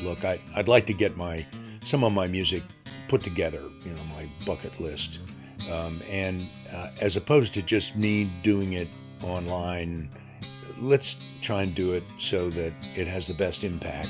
look, I'd like to get some of my music put together, my bucket list. And as opposed to just me doing it online, let's try and do it so that it has the best impact.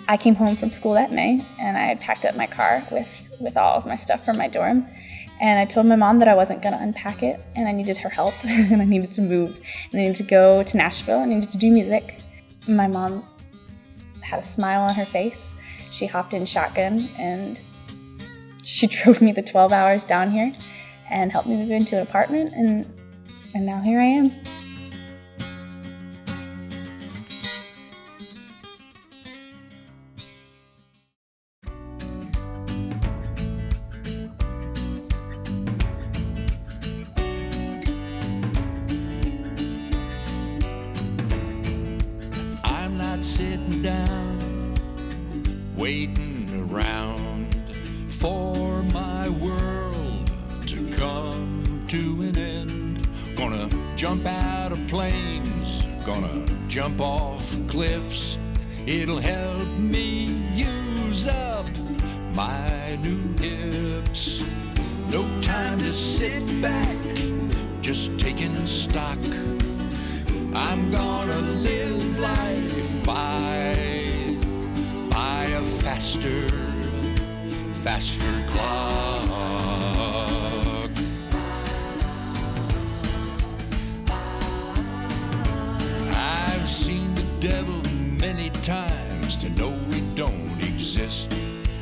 I came home from school that May, and I had packed up my car with all of my stuff from my dorm. And I told my mom that I wasn't going to unpack it, and I needed her help, and I needed to move. And I needed to go to Nashville, I needed to do music. My mom had a smile on her face. She hopped in shotgun, and she drove me the 12 hours down here and helped me move into an apartment, and now here I am. Sitting down, waiting around for my world to come to an end. Gonna jump out of planes, gonna jump off cliffs. It'll help me use up my new hips. No time to sit back, just taking stock. I'm gonna live life by a faster clock. I've seen the devil many times to know he don't exist.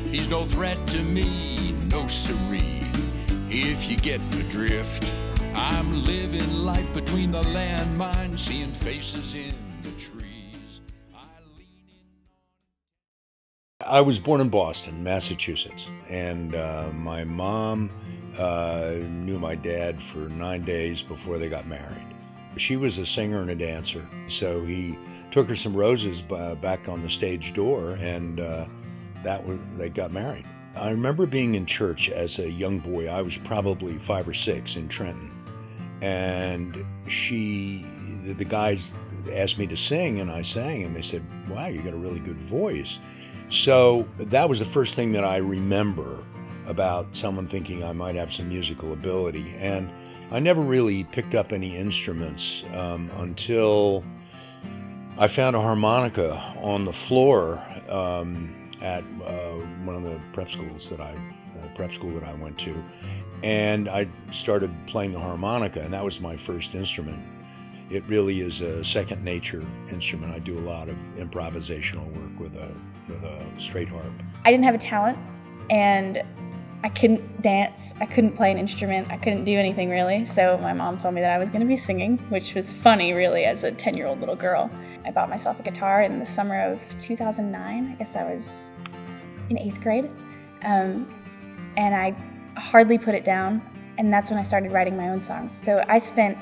He's no threat to me, no siree, if you get the drift. I'm living life between the landmines, seeing faces in the trees. I was born in Boston, Massachusetts, and my mom knew my dad for 9 days before they got married. She was a singer and a dancer, so he took her some roses back on the stage door, and they got married. I remember being in church as a young boy. I was probably 5 or 6 in Trenton. And the guys asked me to sing, and I sang, and they said, wow, you got a really good voice. So that was the first thing that I remember about someone thinking I might have some musical ability. And I never really picked up any instruments until I found a harmonica on the floor at one of the prep school that I went to. And I started playing the harmonica, and that was my first instrument. It really is a second nature instrument. I do a lot of improvisational work with a straight harp. I didn't have a talent, and I couldn't dance, I couldn't play an instrument, I couldn't do anything really. So my mom told me that I was going to be singing, which was funny really as a 10-year-old little girl. I bought myself a guitar in the summer of 2009. I guess I was in 8th grade. And I hardly put it down, and that's when I started writing my own songs. So I spent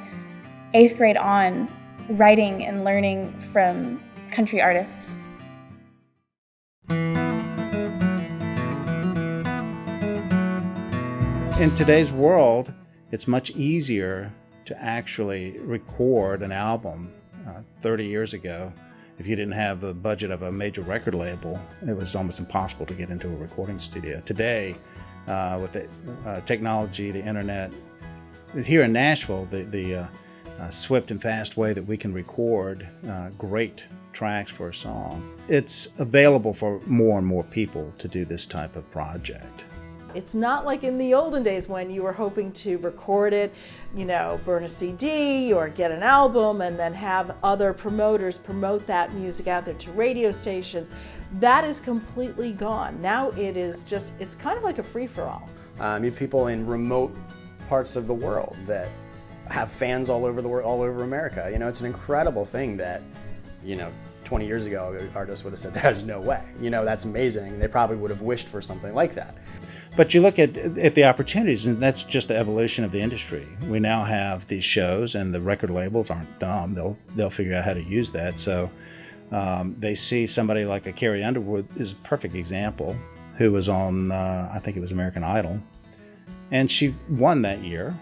8th grade on writing and learning from country artists. In today's world, it's much easier to actually record an album. 30 years ago, if you didn't have a budget of a major record label, it was almost impossible to get into a recording studio. Today, with the technology, the internet, here in Nashville, the swift and fast way that we can record great tracks for a song, it's available for more and more people to do this type of project. It's not like in the olden days when you were hoping to record it, burn a CD or get an album and then have other promoters promote that music out there to radio stations. That is completely gone. Now it's kind of like a free-for-all. You have people in remote parts of the world that have fans all over the world, all over America. It's an incredible thing that, 20 years ago, artists would have said, there's no way. That's amazing. They probably would have wished for something like that. But you look at the opportunities, and that's just the evolution of the industry. We now have these shows, and the record labels aren't dumb. They'll figure out how to use that. So they see somebody like a Carrie Underwood is a perfect example, who was on, I think it was American Idol, and she won that year.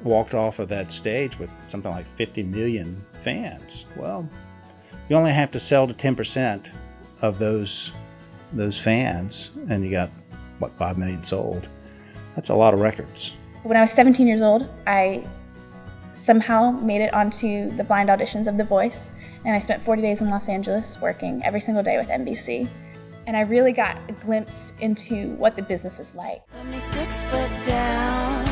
walked off of that stage with something like 50 million fans. Well, you only have to sell to 10% of those fans, and you got, 5 million sold. That's a lot of records. When I was 17 years old, I somehow made it onto the blind auditions of The Voice, and I spent 40 days in Los Angeles working every single day with NBC. And I really got a glimpse into what the business is like. Let me 6 foot down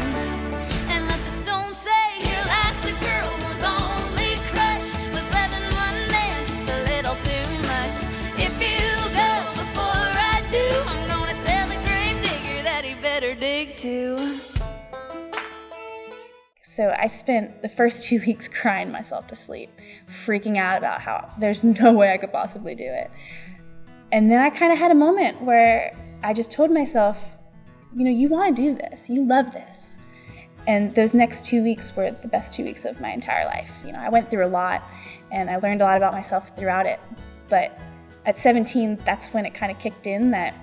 and let the stone say, here lacks a girl whose only crush was loving one man just a little too much. If you go before I do, I'm gonna tell the grave digger that he better dig too. So I spent the first 2 weeks crying myself to sleep, freaking out about how there's no way I could possibly do it. And then I kind of had a moment where I just told myself, you want to do this. You love this. And those next 2 weeks were the best 2 weeks of my entire life. I went through a lot, and I learned a lot about myself throughout it. But at 17, that's when it kind of kicked in that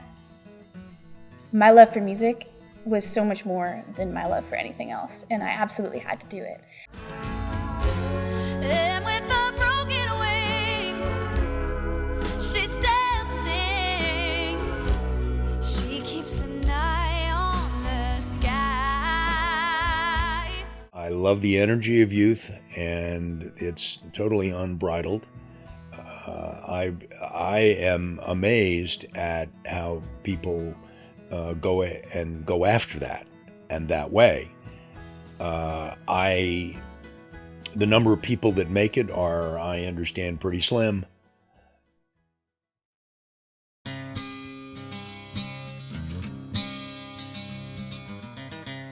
my love for music was so much more than my love for anything else. And I absolutely had to do it. And with a broken wing, she still sings. She keeps an eye on the sky. I love the energy of youth, and it's totally unbridled. I am amazed at how people go after that and that way. The number of people that make it are, I understand, pretty slim.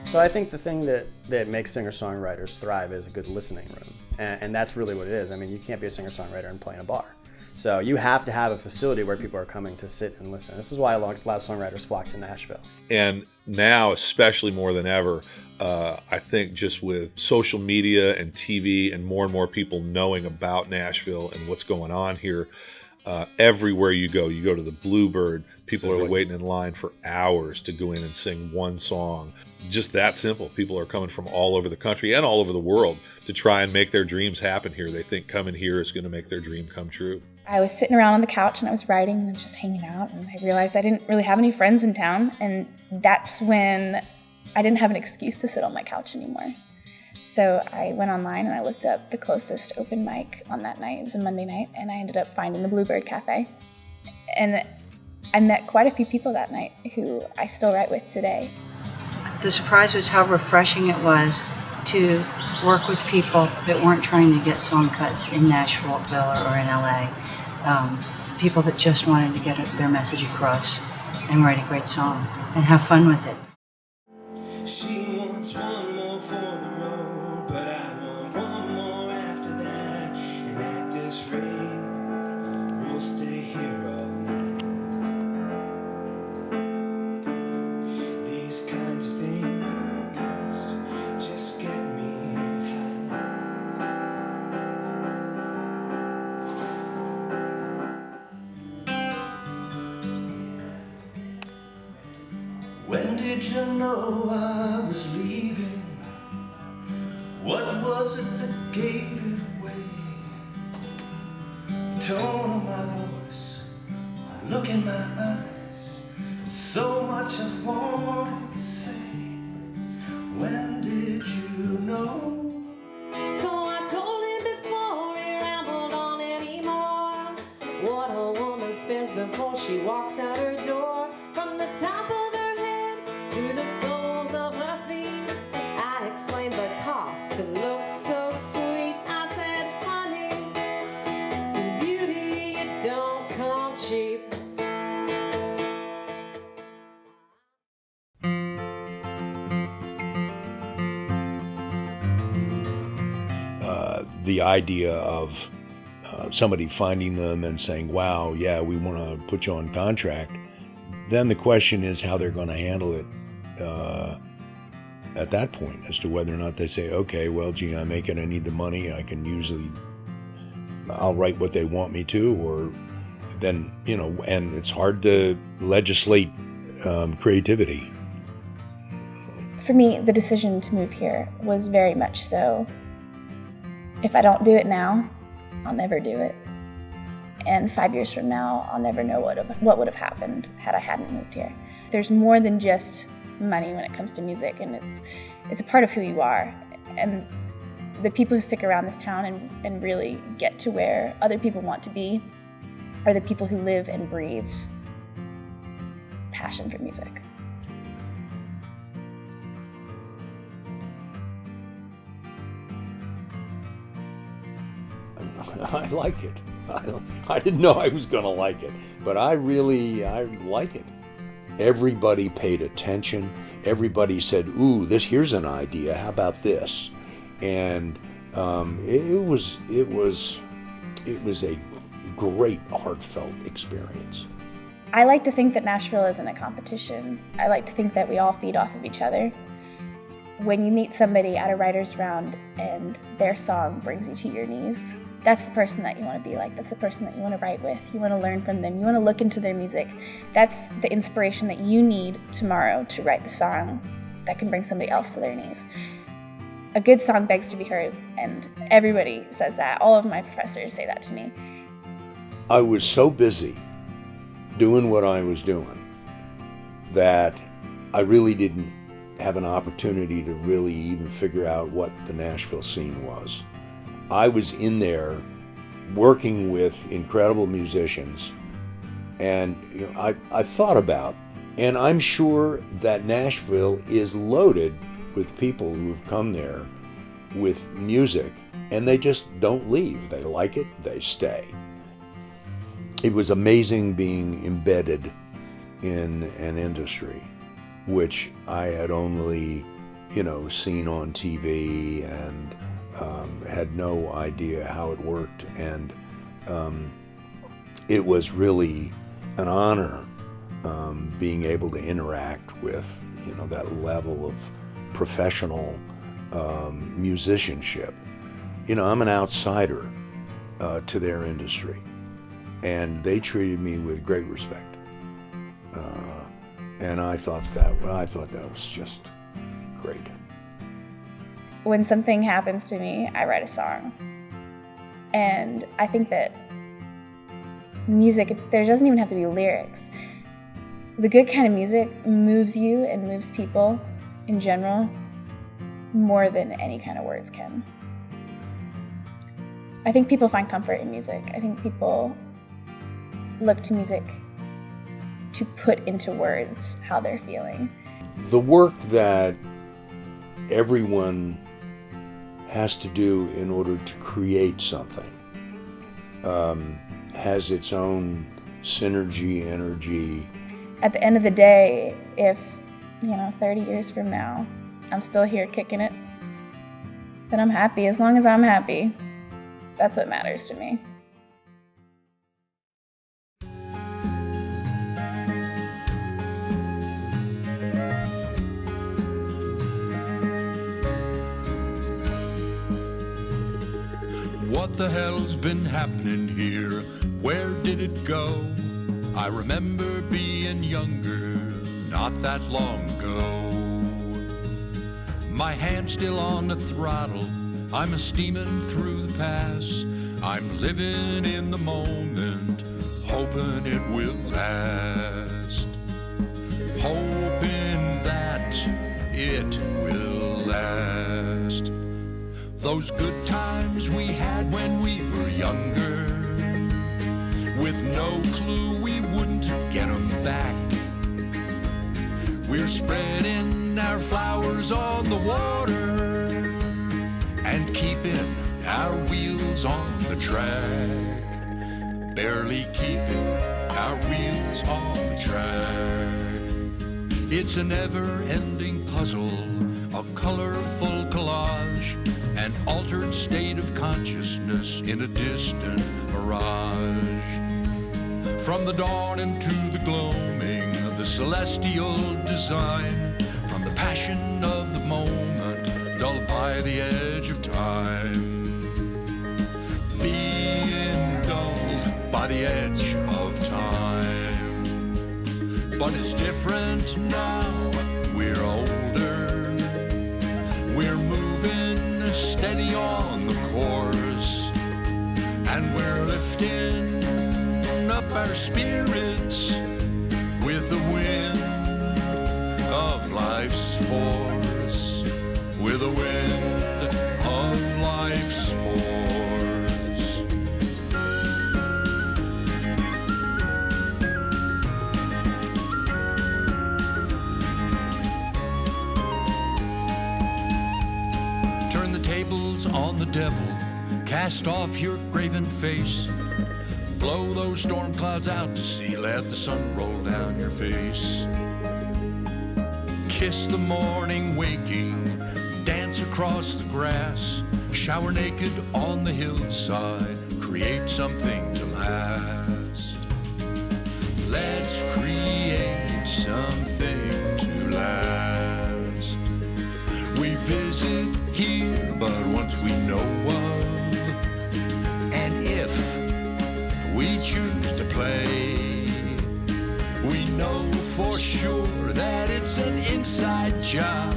So I think the thing that makes singer-songwriters thrive is a good listening room. And that's really what it is. I mean, you can't be a singer-songwriter and play in a bar. So you have to have a facility where people are coming to sit and listen. This is why a lot of songwriters flock to Nashville. And now, especially more than ever, I think just with social media and TV and more people knowing about Nashville and what's going on here, everywhere you go to the Bluebird, people are waiting in line for hours to go in and sing one song. Just that simple. People are coming from all over the country and all over the world to try and make their dreams happen here. They think coming here is going to make their dream come true. I was sitting around on the couch and I was writing and just hanging out, and I realized I didn't really have any friends in town, and that's when I didn't have an excuse to sit on my couch anymore. So I went online and I looked up the closest open mic on that night. It was a Monday night, and I ended up finding the Bluebird Cafe. And I met quite a few people that night who I still write with today. The surprise was how refreshing it was to work with people that weren't trying to get song cuts in Nashville or in LA. People that just wanted to get their message across and write a great song and have fun with it. She wants one more for the road, but I want one more after that. And at this rate, we'll stay here all night. These kinds of things just get me high. When did you know I was leaving? What was it that gave it away? The tone of my voice, the look in my eyes, so much I wanted to say. When did you know? So I told him before he rambled on anymore, what a woman spends before she walks out her door. From the top of her head to the soles of her feet, I explained the cost. It looks so sweet. I said, honey, beauty, it don't come cheap. The idea of somebody finding them and saying, wow, yeah, we want to put you on contract, then the question is how they're going to handle it at that point, as to whether or not they say, okay, well, gee, I make it, I need the money, I'll write what they want me to, or then, and it's hard to legislate creativity. For me, the decision to move here was very much so, if I don't do it now, I'll never do it. And 5 years from now, I'll never know what would have happened had I hadn't moved here. There's more than just money when it comes to music, and it's a part of who you are. And the people who stick around this town and really get to where other people want to be are the people who live and breathe passion for music. I like it. I didn't know I was going to like it, but I like it. Everybody paid attention. Everybody said, "Ooh, here's an idea. How about this?" And it was a great, heartfelt experience. I like to think that Nashville isn't a competition. I like to think that we all feed off of each other. When you meet somebody at a writer's round and their song brings you to your knees, that's the person that you want to be like. That's the person that you want to write with. You want to learn from them. You want to look into their music. That's the inspiration that you need tomorrow to write the song that can bring somebody else to their knees. A good song begs to be heard, and everybody says that. All of my professors say that to me. I was so busy doing what I was doing that I really didn't have an opportunity to really even figure out what the Nashville scene was. I was in there working with incredible musicians, and I thought about, and I'm sure that Nashville is loaded with people who have come there with music, and they just don't leave. They like it, they stay. It was amazing being embedded in an industry which I had only, seen on TV and had no idea how it worked. And it was really an honor being able to interact with, that level of professional musicianship. I'm an outsider to their industry, and they treated me with great respect. And I thought that was just great. When something happens to me, I write a song. And I think that music, there doesn't even have to be lyrics. The good kind of music moves you and moves people in general more than any kind of words can. I think people find comfort in music. I think people look to music to put into words how they're feeling. The work that everyone has to do in order to create something has its own synergy, energy. At the end of the day, if 30 years from now I'm still here kicking it, then I'm happy. As long as I'm happy, that's what matters to me. What the hell's been happening here? Where did it go? I remember being younger, not that long ago. My hand's still on the throttle, I'm a steaming through the pass. I'm living in the moment, hoping it will last. Hoping that it will last. Those good times we had when we were younger, with no clue we wouldn't get them back. We're spreading our flowers on the water and keeping our wheels on the track. Barely keeping our wheels on the track. It's a never-ending puzzle, a colorful collage, an altered state of consciousness in a distant mirage. From the dawn into the gloaming of the celestial design, from the passion of the moment, dulled by the edge of time, being dulled by the edge of time. But it's different now, we're older with the wind of life's force. Turn the tables on the devil, cast off your graven face. Blow those storm clouds out to sea, let the sun roll down your face. Kiss the morning waking, dance across the grass, shower naked on the hillside, create something to last. Let's create something to last. We visit here but once we know of, and if we choose to play, we know for sure that it's an inside job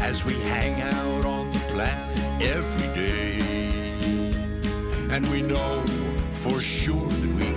as we hang out on the planet every day. And we know for sure that we